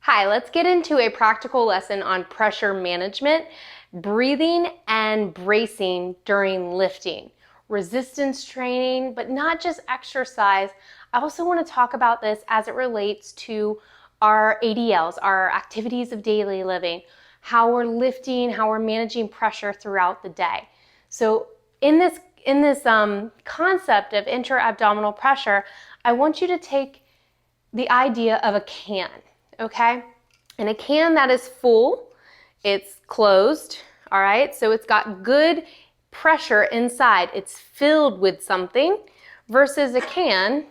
Hi, let's get into a practical lesson on pressure management, breathing, and bracing during lifting. Resistance training, but not just exercise. I also want to talk about this as it relates to our ADLs, our activities of daily living, how we're lifting, how we're managing pressure throughout the day. So in this concept of intra-abdominal pressure, I want you to take the idea of a can. Okay, and a can that is full, it's closed, all right, so it's got good pressure inside, it's filled with something, versus a can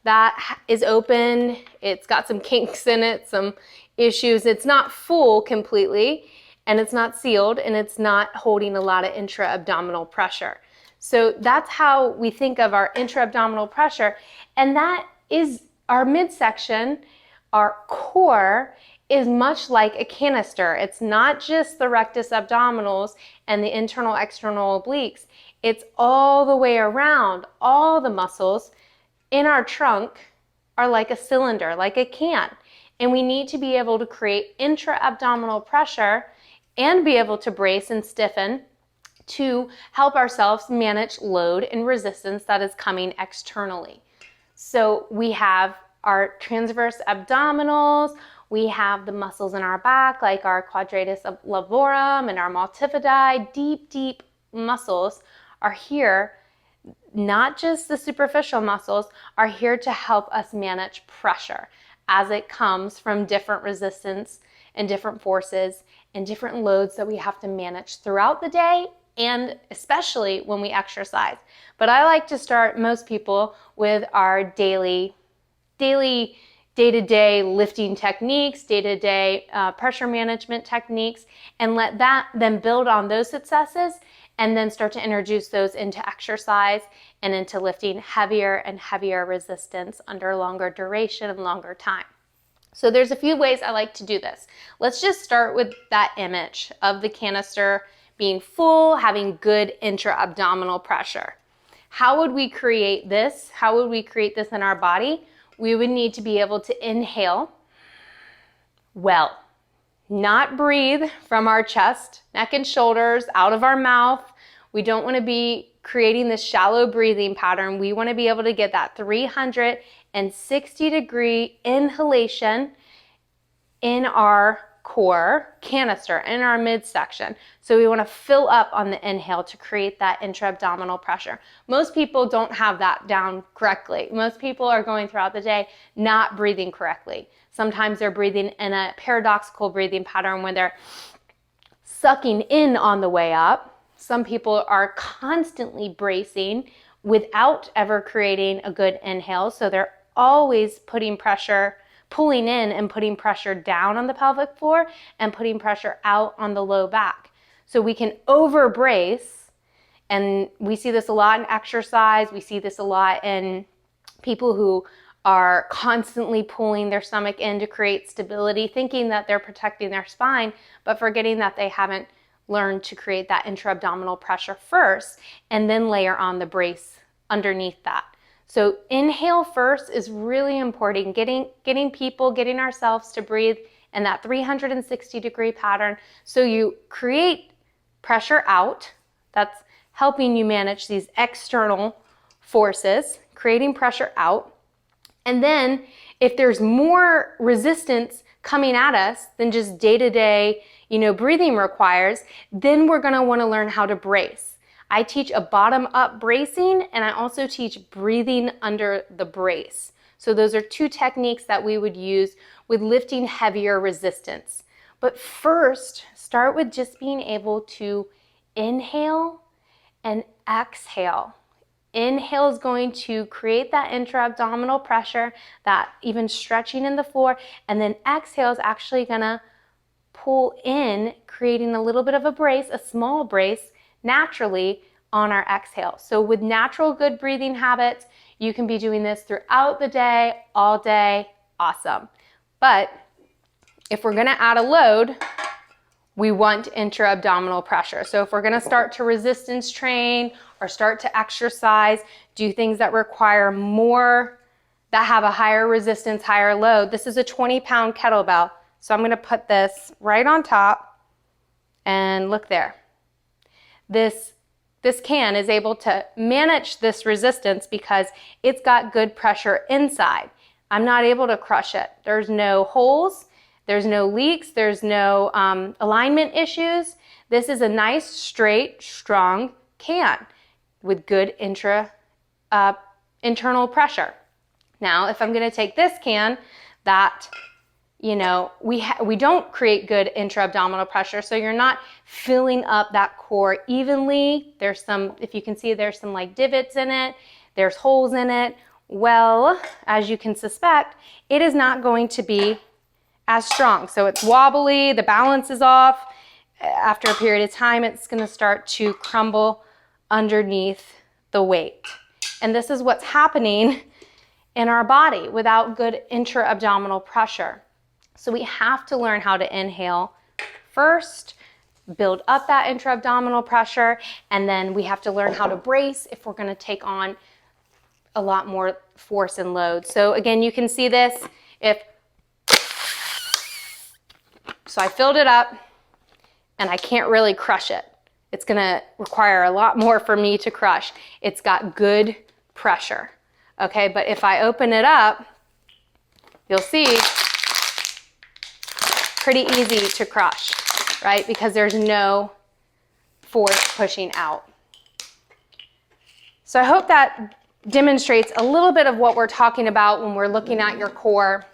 that is open, it's got some kinks in it, some issues, it's not full completely, and it's not sealed, and it's not holding a lot of intra-abdominal pressure. So that's how we think of our intra-abdominal pressure, and that is our midsection. Our core is much like a canister. It's not just the rectus abdominals and the internal external obliques. It's all the way around. All the muscles in our trunk are like a cylinder, like a can. And we need to be able to create intra-abdominal pressure and be able to brace and stiffen to help ourselves manage load and resistance that is coming externally. So we have our transverse abdominals, we have the muscles in our back like our quadratus levorum and our multifidi. Deep muscles are here, not just the superficial muscles, are here to help us manage pressure as it comes from different resistance and different forces and different loads that we have to manage throughout the day and especially when we exercise. But I like to start most people with our daily day-to-day lifting techniques, day-to-day pressure management techniques, and let that then build on those successes and then start to introduce those into exercise and into lifting heavier and heavier resistance under longer duration and longer time. So there's a few ways I like to do this. Let's just start with that image of the canister being full, having good intra-abdominal pressure. How would we create this? How would we create this in our body? We would need to be able to inhale well, not breathe from our chest, neck and shoulders, out of our mouth. We don't want to be creating this shallow breathing pattern. We want to be able to get that 360-degree inhalation in our core canister, in our midsection. So we want to fill up on the inhale to create that intra-abdominal pressure. Most people don't have that down correctly. Most people are going throughout the day not breathing correctly. Sometimes they're breathing in a paradoxical breathing pattern where they're sucking in on the way up. Some people are constantly bracing without ever creating a good inhale. So they're always putting pressure, pulling in and putting pressure down on the pelvic floor and putting pressure out on the low back. So we can over brace, and we see this a lot in exercise. We see this a lot in people who are constantly pulling their stomach in to create stability, thinking that they're protecting their spine, but forgetting that they haven't learned to create that intra-abdominal pressure first and then layer on the brace underneath that. So inhale first is really important, getting ourselves to breathe in that 360-degree pattern. So you create pressure out, that's helping you manage these external forces, creating pressure out. And then if there's more resistance coming at us than just day-to-day, breathing requires, then we're gonna wanna learn how to brace. I teach a bottom-up bracing, and I also teach breathing under the brace. So those are two techniques that we would use with lifting heavier resistance. But first, start with just being able to inhale and exhale. Inhale is going to create that intra-abdominal pressure, that even stretching in the floor, and then exhale is actually gonna pull in, creating a little bit of a brace, a small brace, naturally on our exhale. So with natural good breathing habits, you can be doing this throughout the day, all day, awesome. But if we're gonna add a load, we want intra-abdominal pressure. So if we're gonna start to resistance train or start to exercise, do things that require more that have a higher resistance, higher load. This is a 20-pound kettlebell. So I'm going to put this right on top, and look there. This can is able to manage this resistance because it's got good pressure inside. I'm not able to crush it. There's no holes, there's no leaks, there's no alignment issues. This is a nice, straight, strong can with good internal pressure. Now, if I'm going to take this can that, you know, we don't create good intra-abdominal pressure, so you're not filling up that core evenly. There's some, if you can see, there's some like divots in it, there's holes in it. Well, as you can suspect, it is not going to be as strong. So it's wobbly, the balance is off. After a period of time, it's going to start to crumble underneath the weight. And this is what's happening in our body without good intra-abdominal pressure. So we have to learn how to inhale first, build up that intra-abdominal pressure, and then we have to learn how to brace if we're going to take on a lot more force and load. So again, you can see this. So I filled it up and I can't really crush it. It's going to require a lot more for me to crush. It's got good pressure. Okay, but if I open it up, you'll see pretty easy to crush, right? Because there's no force pushing out. So I hope that demonstrates a little bit of what we're talking about when we're looking at your core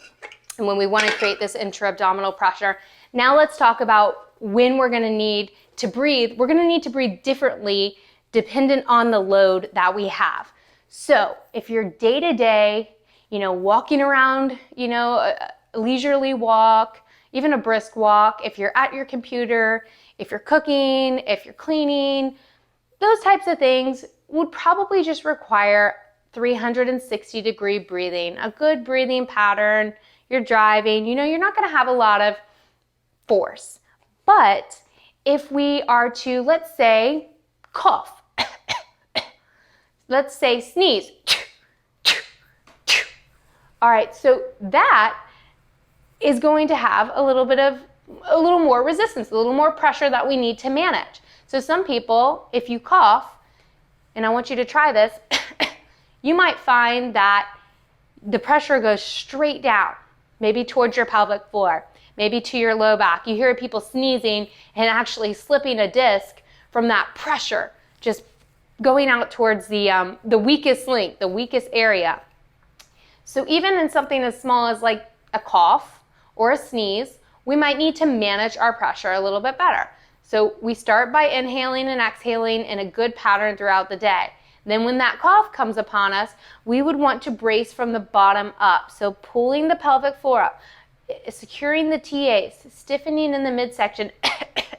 and when we want to create this intra-abdominal pressure. Now let's talk about when we're going to need to breathe. We're going to need to breathe differently dependent on the load that we have. So if you're day-to-day, you know, walking around, you know, a leisurely walk, even a brisk walk, if you're at your computer, if you're cooking, if you're cleaning, those types of things would probably just require 360-degree breathing, a good breathing pattern. You're driving, you know, you're not going to have a lot of force. But if we are to, let's say, cough, let's say sneeze. All right, so that is going to have a little more resistance, a little more pressure that we need to manage. So some people, if you cough, and I want you to try this, you might find that the pressure goes straight down, maybe towards your pelvic floor, maybe to your low back. You hear people sneezing and actually slipping a disc from that pressure, just going out towards the weakest link, the weakest area. So even in something as small as like a cough or a sneeze, we might need to manage our pressure a little bit better. So we start by inhaling and exhaling in a good pattern throughout the day. Then when that cough comes upon us, we would want to brace from the bottom up. So pulling the pelvic floor up, securing the TAs, stiffening in the midsection,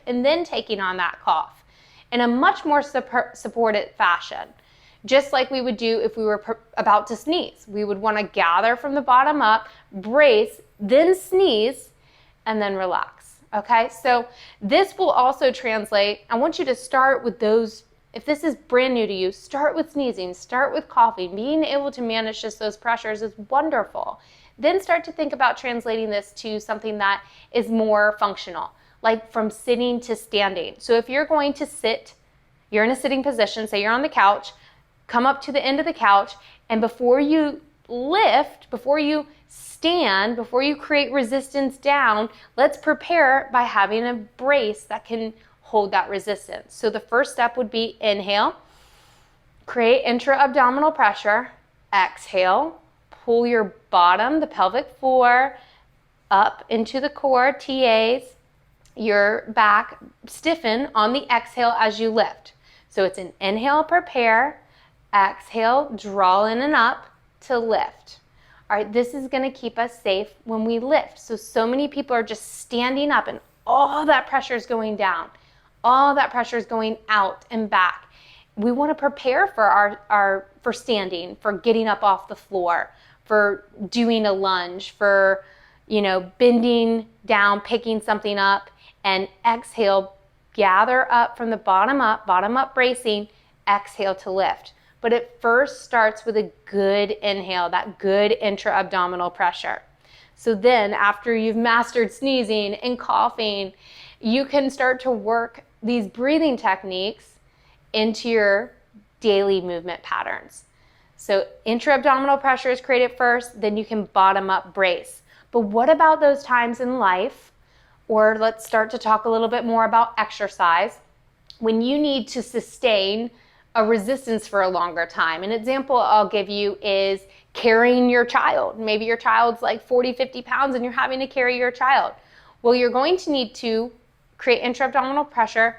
and then taking on that cough in a much more supported fashion. Just like we would do if we were about to sneeze. We would want to gather from the bottom up, brace, then sneeze, and then relax. Okay, so this will also translate. I want you to start with those. If this is brand new to you, start with sneezing, start with coughing. Being able to manage just those pressures is wonderful. Then start to think about translating this to something that is more functional, like from sitting to standing. So if you're going to sit, you're in a sitting position, say you're on the couch, come up to the end of the couch, and before you lift, before you stand, before you create resistance down, let's prepare by having a brace that can hold that resistance. So the first step would be inhale, create intra-abdominal pressure, exhale, pull your bottom, the pelvic floor, up into the core, TAs, your back, stiffen on the exhale as you lift. So it's an inhale, prepare, exhale, draw in and up to lift. All right, this is going to keep us safe when we lift. So many people are just standing up and all that pressure is going down. All that pressure is going out and back. We want to prepare for for standing, for getting up off the floor, for doing a lunge, for, you know, bending down, picking something up, and exhale, gather up from the bottom up bracing, exhale to lift. but it first starts with a good inhale, that good intra-abdominal pressure. So then after you've mastered sneezing and coughing, you can start to work these breathing techniques into your daily movement patterns. So intra-abdominal pressure is created first, then you can bottom up brace. But what about those times in life, or let's start to talk a little bit more about exercise, when you need to sustain a resistance for a longer time? An example I'll give you is carrying your child. Maybe your child's like 40, 50 pounds and you're having to carry your child. Well, you're going to need to create intra-abdominal pressure,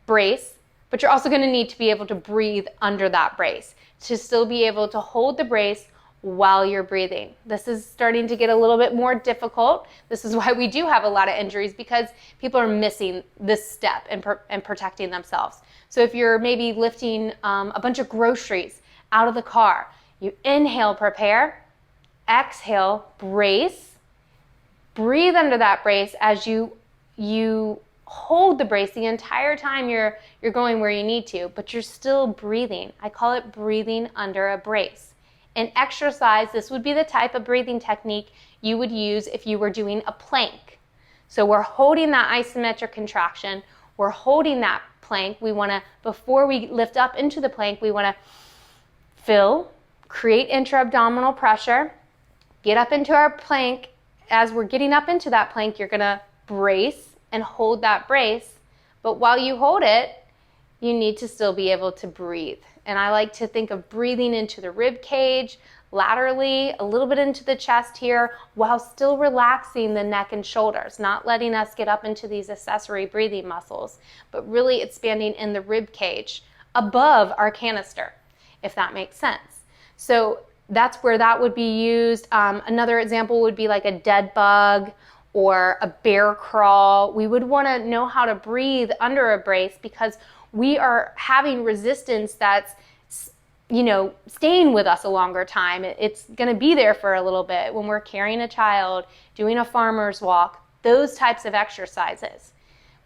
brace, but you're also going to need to be able to breathe under that brace, to still be able to hold the brace while you're breathing. This is starting to get a little bit more difficult. This is why we do have a lot of injuries, because people are missing this step in protecting themselves. So if you're maybe lifting a bunch of groceries out of the car, you inhale, prepare, exhale, brace, breathe under that brace as you hold the brace the entire time you're going where you need to, but you're still breathing. I call it breathing under a brace. In exercise, this would be the type of breathing technique you would use if you were doing a plank. So we're holding that isometric contraction, we're holding that plank. We want to, before we lift up into the plank, we want to fill, create intra-abdominal pressure, get up into our plank. As we're getting up into that plank, you're going to brace and hold that brace, but while you hold it, you need to still be able to breathe. And I like to think of breathing into the rib cage, laterally, a little bit into the chest here, while still relaxing the neck and shoulders, not letting us get up into these accessory breathing muscles, but really expanding in the rib cage above our canister, if that makes sense. So that's where that would be used. Another example would be like a dead bug or a bear crawl. We would want to know how to breathe under a brace, because we are having resistance that's, staying with us a longer time. It's going to be there for a little bit when we're carrying a child, doing a farmer's walk, those types of exercises.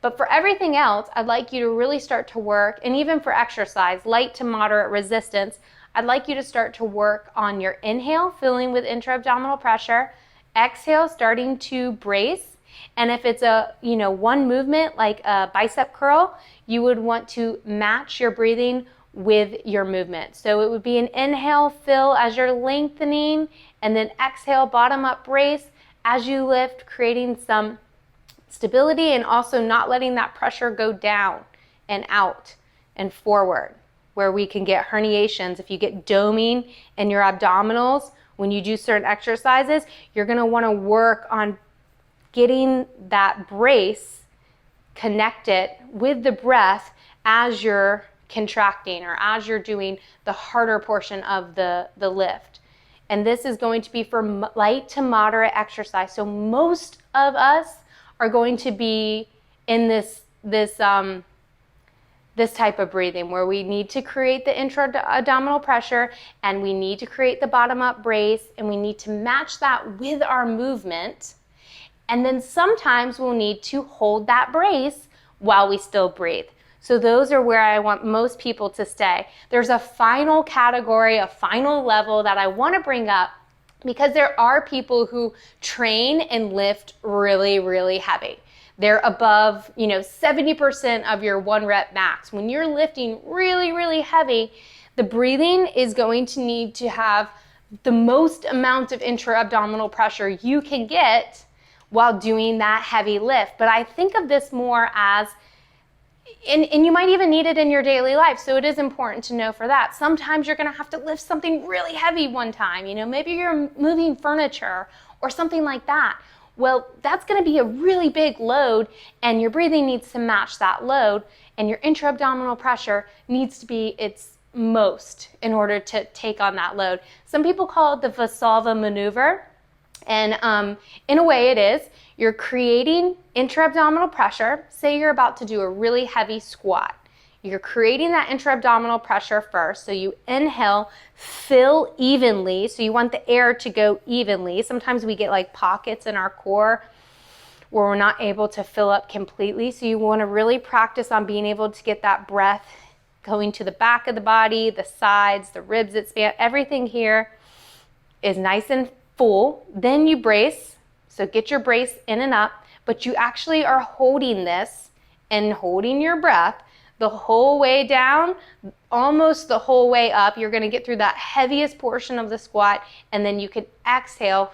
But for everything else, I'd like you to really start to work, and even for exercise, light to moderate resistance, I'd like you to start to work on your inhale, filling with intra-abdominal pressure, exhale, starting to brace. And if it's a, one movement like a bicep curl, you would want to match your breathing with your movement. So it would be an inhale, fill as you're lengthening, and then exhale, bottom up brace as you lift, creating some stability and also not letting that pressure go down and out and forward, where we can get herniations. If you get doming in your abdominals, when you do certain exercises, you're going to want to work on getting that brace connected with the breath as you're contracting or as you're doing the harder portion of the lift. And this is going to be for light to moderate exercise. So most of us are going to be in this type of breathing, where we need to create the intra-abdominal pressure, and we need to create the bottom-up brace, and we need to match that with our movement. And then sometimes we'll need to hold that brace while we still breathe. So those are where I want most people to stay. There's a final category, a final level that I want to bring up, because there are people who train and lift really, really heavy. They're above, 70% of your 1 rep max. When you're lifting really, really heavy, the breathing is going to need to have the most amount of intra-abdominal pressure you can get while doing that heavy lift. But I think of this more as, and you might even need it in your daily life, so it is important to know for that. Sometimes you're going to have to lift something really heavy one time. Maybe you're moving furniture or something like that. Well, that's going to be a really big load, and your breathing needs to match that load, and your intra-abdominal pressure needs to be its most in order to take on that load. Some people call it the Vasava Maneuver, and in a way it is. You're creating intra-abdominal pressure. Say you're about to do a really heavy squat. You're creating that intra-abdominal pressure first. So you inhale, fill evenly. So you want the air to go evenly. Sometimes we get like pockets in our core where we're not able to fill up completely. So you want to really practice on being able to get that breath going to the back of the body, the sides, the ribs that span, everything here is nice and full. Then you brace, so get your brace in and up, but you actually are holding this and holding your breath the whole way down, almost the whole way up. You're gonna get through that heaviest portion of the squat, and then you can exhale,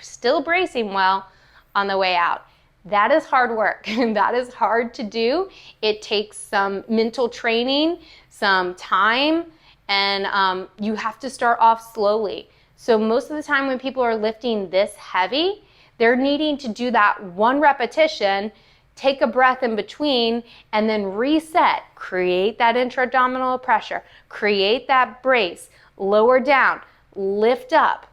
still bracing well, on the way out. That is hard work. That is hard to do. It takes some mental training, some time, and you have to start off slowly. So most of the time when people are lifting this heavy, they're needing to do that one repetition, take a breath in between, and then reset. Create that intra-abdominal pressure, create that brace, lower down, lift up,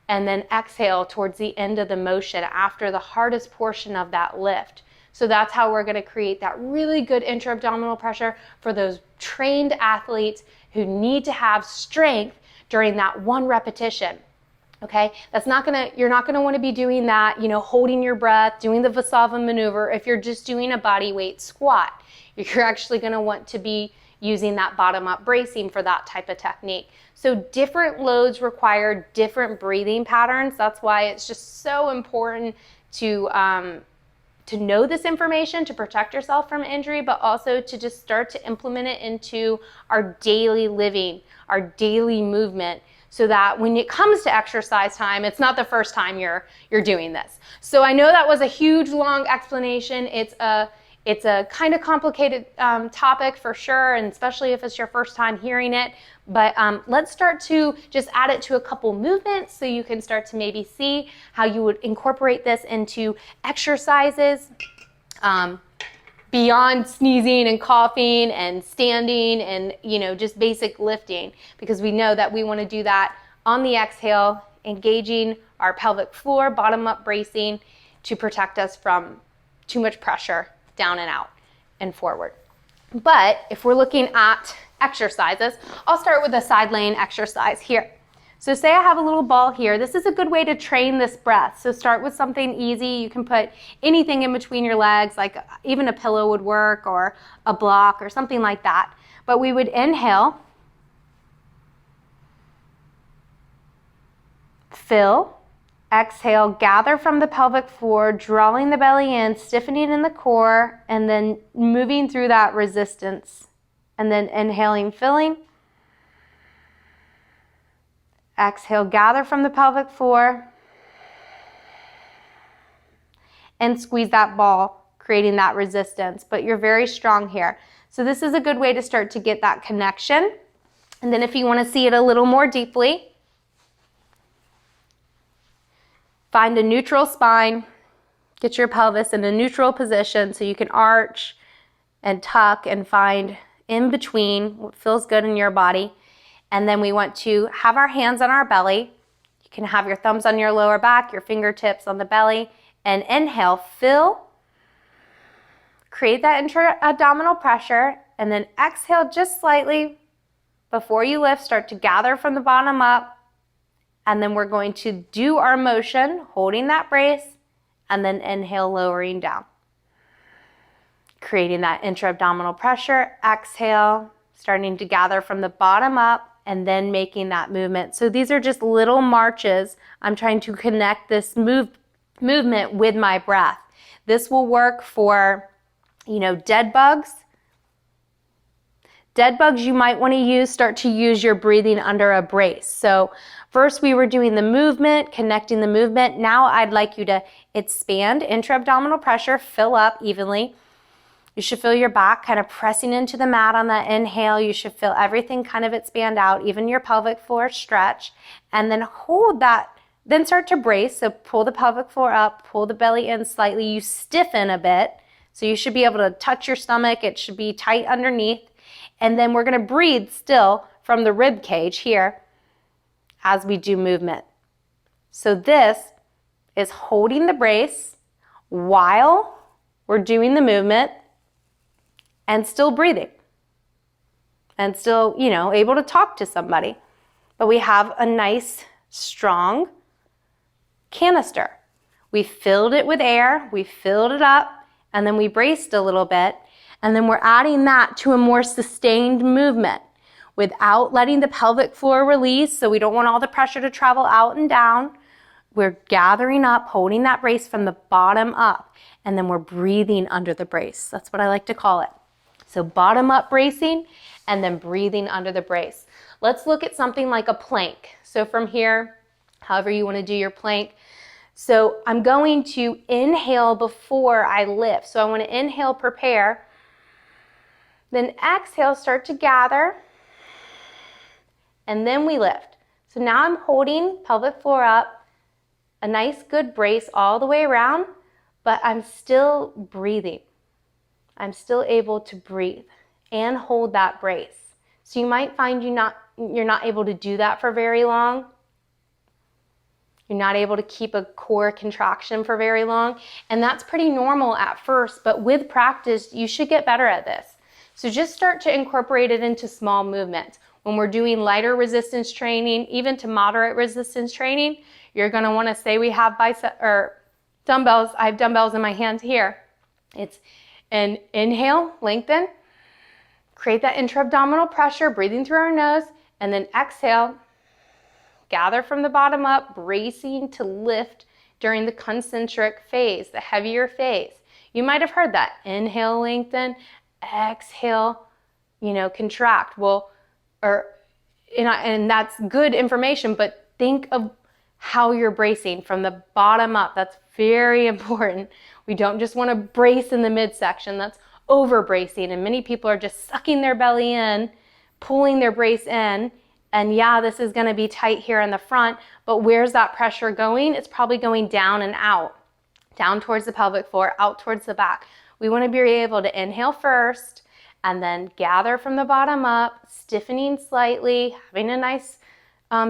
and then exhale towards the end of the motion after the hardest portion of that lift. So that's how we're gonna create that really good intra-abdominal pressure for those trained athletes who need to have strength during that one repetition. Okay, you're not gonna wanna be doing that, holding your breath, doing the Vasava Maneuver if you're just doing a body weight squat. You're actually gonna want to be using that bottom up bracing for that type of technique. So different loads require different breathing patterns. That's why it's just so important to know this information, to protect yourself from injury, but also to just start to implement it into our daily living, our daily movement, so that when it comes to exercise time, it's not the first time you're doing this. So I know that was a huge, long explanation. It's a kind of complicated topic for sure, and especially if it's your first time hearing it. But let's start to just add it to a couple movements so you can start to maybe see how you would incorporate this into exercises beyond sneezing and coughing and standing and just basic lifting, because we know that we want to do that on the exhale, engaging our pelvic floor, bottom up bracing to protect us from too much pressure down and out and forward. But if we're looking at exercises, I'll start with a side laying exercise here. So say I have a little ball here. This is a good way to train this breath. So start with something easy. You can put anything in between your legs, like even a pillow would work, or a block or something like that. But we would inhale, fill, exhale, gather from the pelvic floor, drawing the belly in, stiffening in the core, and then moving through that resistance. And then inhaling, filling. Exhale, gather from the pelvic floor. And squeeze that ball, creating that resistance. But you're very strong here. So this is a good way to start to get that connection. And then if you want to see it a little more deeply, find a neutral spine. Get your pelvis in a neutral position so you can arch and tuck and find in between what feels good in your body. And then we want to have our hands on our belly. You can have your thumbs on your lower back, your fingertips on the belly, and inhale, fill, create that intra-abdominal pressure, and then exhale just slightly before you lift. Start to gather from the bottom up, and then we're going to do our motion, holding that brace, and then inhale, lowering down. Creating that intra-abdominal pressure, exhale, starting to gather from the bottom up, and then making that movement. So these are just little marches. I'm trying to connect this movement with my breath. This will work for, dead bugs. Dead bugs you might want to start to use your breathing under a brace. So first we were doing the movement, connecting the movement. Now I'd like you to expand intra-abdominal pressure, fill up evenly. You should feel your back kind of pressing into the mat on that inhale. You should feel everything kind of expand out, even your pelvic floor stretch. And then hold that, then start to brace. So pull the pelvic floor up, pull the belly in slightly. You stiffen a bit. So you should be able to touch your stomach. It should be tight underneath. And then we're going to breathe still from the rib cage here as we do movement. So this is holding the brace while we're doing the movement, and still breathing, and still, able to talk to somebody. But we have a nice, strong canister. We filled it with air, we filled it up, and then we braced a little bit. And then we're adding that to a more sustained movement without letting the pelvic floor release. So we don't want all the pressure to travel out and down. We're gathering up, holding that brace from the bottom up, and then we're breathing under the brace. That's what I like to call it. So bottom up bracing and then breathing under the brace. Let's look at something like a plank. So from here, however you want to do your plank. So I'm going to inhale before I lift. So I want to inhale, prepare. Then exhale, start to gather. And then we lift. So now I'm holding pelvic floor up, a nice good brace all the way around, but I'm still breathing. I'm still able to breathe and hold that brace. So you might find you're not able to do that for very long. You're not able to keep a core contraction for very long, and that's pretty normal at first, but with practice, you should get better at this. So just start to incorporate it into small movements. When we're doing lighter resistance training, even to moderate resistance training, you're going to want to say we have dumbbells. I have dumbbells in my hands here. It's an inhale, lengthen, create that intra-abdominal pressure, breathing through our nose, and then exhale, gather from the bottom up, bracing to lift during the concentric phase, the heavier phase. You might have heard that. Inhale, lengthen, exhale, contract. And that's good information, but think of how you're bracing from the bottom up. That's very important. We don't just want to brace in the midsection. That's over bracing, and many people are just sucking their belly in, pulling their brace in, and yeah, this is going to be tight here in the front, but where's that pressure going? It's probably going down and out, down towards the pelvic floor, out towards the back. We want to be able to inhale first and then gather from the bottom up, stiffening slightly, having a nice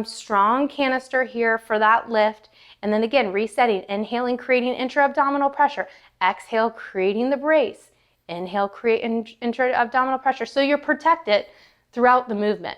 strong canister here for that lift. And then again, resetting, inhaling, creating intra-abdominal pressure. Exhale, creating the brace. Inhale, create intra-abdominal pressure. So you're protected throughout the movement.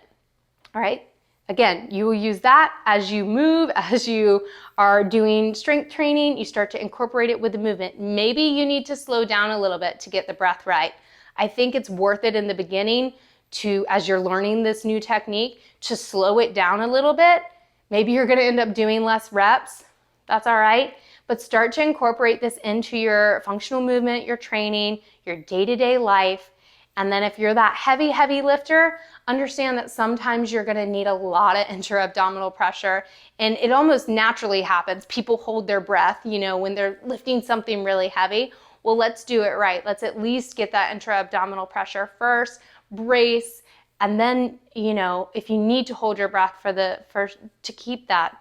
All right. Again, you will use that as you move, as you are doing strength training, you start to incorporate it with the movement. Maybe you need to slow down a little bit to get the breath right. I think it's worth it in the beginning to, as you're learning this new technique, to slow it down a little bit. Maybe you're going to end up doing less reps. That's all right. But start to incorporate this into your functional movement, your training, your day-to-day life. And then if you're that heavy lifter, understand that sometimes you're going to need a lot of intra-abdominal pressure, and it almost naturally happens. People hold their breath, when they're lifting something really heavy. Well, let's do it right. Let's at least get that intra-abdominal pressure first, brace, and then, if you need to hold your breath to keep that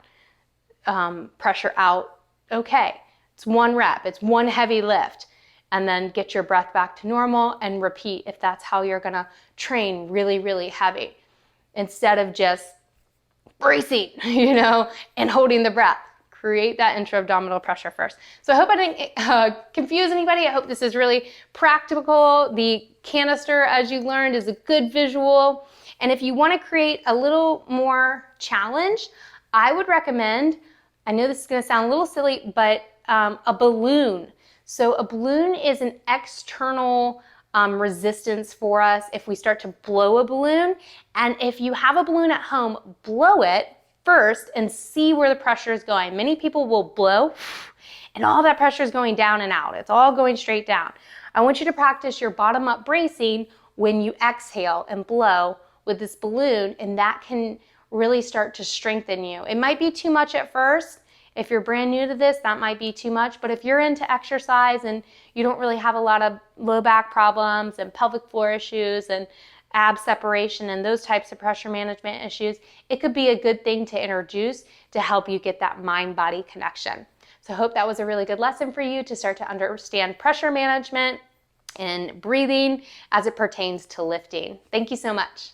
pressure out, okay. It's one rep, it's one heavy lift. And then get your breath back to normal and repeat if that's how you're gonna train really, really heavy, instead of just bracing, and holding the breath. Create that intra-abdominal pressure first. So I hope I didn't confuse anybody. I hope this is really practical. The canister, as you learned, is a good visual. And if you wanna create a little more challenge, I would recommend, I know this is gonna sound a little silly, but a balloon. So a balloon is an external resistance for us if we start to blow a balloon. And if you have a balloon at home, blow it first and see where the pressure is going. Many people will blow and all that pressure is going down and out. It's all going straight down. I want you to practice your bottom up bracing when you exhale and blow with this balloon, and that can really start to strengthen you. It might be too much at first. If you're brand new to this, that might be too much, but if you're into exercise and you don't really have a lot of low back problems and pelvic floor issues and ab separation and those types of pressure management issues, it could be a good thing to introduce to help you get that mind-body connection. So I hope that was a really good lesson for you to start to understand pressure management and breathing as it pertains to lifting. Thank you so much.